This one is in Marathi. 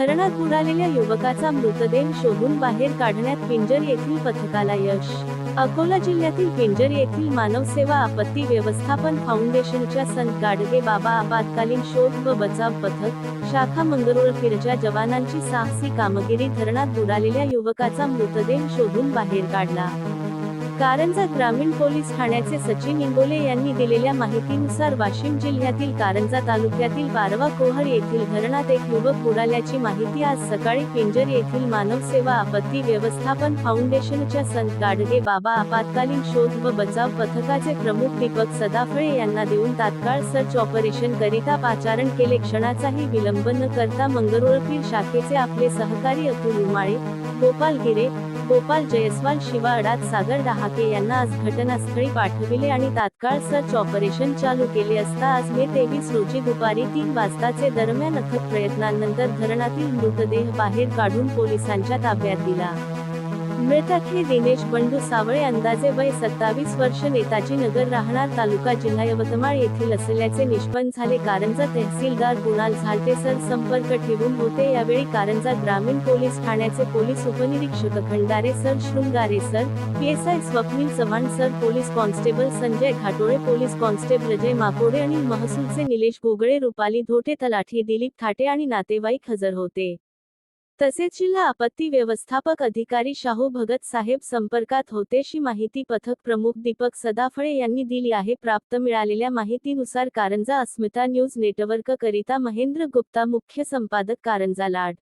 धरणात बुडालेल्या युवकाचा मृतदेह शोधून बाहेर काढण्यात पिंजर येथील पथकाला यश। अकोला जिल्ह्यातील पिंजर येथील मानवसेवा आपत्ती व्यवस्थापन फाउंडेशनच्या संत गाडगे बाबा आपत्कालीन शोध व बचाव पथक, शाखा मंगरुळपीरच्या जवानांची साहसी कामगिरी धरणात बुडालेल्या युवकाचा मृतदेह शोधून बाहेर काढला। कारंजा ग्रामीण पोलीस ठाण्याचे सचिन इंगोले यांनी दिलेल्या माहितीनुसार वाशिम जिल्ह्यातील कारंजा तालुक्यातील बारवा कोहर येथील धरणात एक युवक बुडाल्याची माहिती आज सकाळी पिंजर येथील मानवसेवा आपत्ती व्यवस्थापन फाउंडेशनच्या संत गाडगे बाबा आपत्कालीन शोध व बचाव पथकाचे प्रमुख दीपक सदाफळे यांना देऊन तात्काळ सर्च ऑपरेशन करिता पाचारण केले। क्षणाचाही विलंब न करता मंगरुळपीर शाखेचे आपले सहकारी अतुल उमाळे, गोपाल गिरे, गोपाल जयस्वाल, शिवा अडात, सागर डहाके यांना आज घटनास्थळी पाठविले आणि तात्काळ सर्च ऑपरेशन चालू केले असता आज मे 23 रोजी दुपारी 3 वाजताचे दरम्यान अथक प्रयत्नांनंतर धरणातील मृतदेह बाहेर काढून पोलिसांच्या ताब्यात दिला। मृतक हे दिनेश बंडू सावळे, अंदाजे वय 27 वर्ष, नेताजी नगर, राहणार तालुका जिल्हा यवतमाळ येथील असल्याचे निष्पन्न झाले। कारंजा तहसीलदार कुणाल झालटे सर संपर्क ठेवून होते। यावेळी कारंजा ग्रामीण पोलीस ठाण्याचे पोलीस उपनिरीक्षक Khandare sir, Shringare sir, PSI Swapnil Chavan sir, police constable Sanjay Ghatole, police constable Ajay Makode आणि महसूलचे निलेश गोगळे, रुपाली धोटे, तलाठी दिलीप थाटे आणि नातेवाईक हजर होते। तसेच जिल्हा आपत्ती व्यवस्थापक अधिकारी शाहू भगत साहेब संपर्कात होते, अशी माहिती पथक प्रमुख दीपक सदाफळे यांनी दिली आहे। प्राप्त मिळालेल्या माहितीनुसार कारंजा अस्मिता न्यूज नेटवर्क करिता महेंद्र गुप्ता, मुख्य संपादक, कारंजा लाड।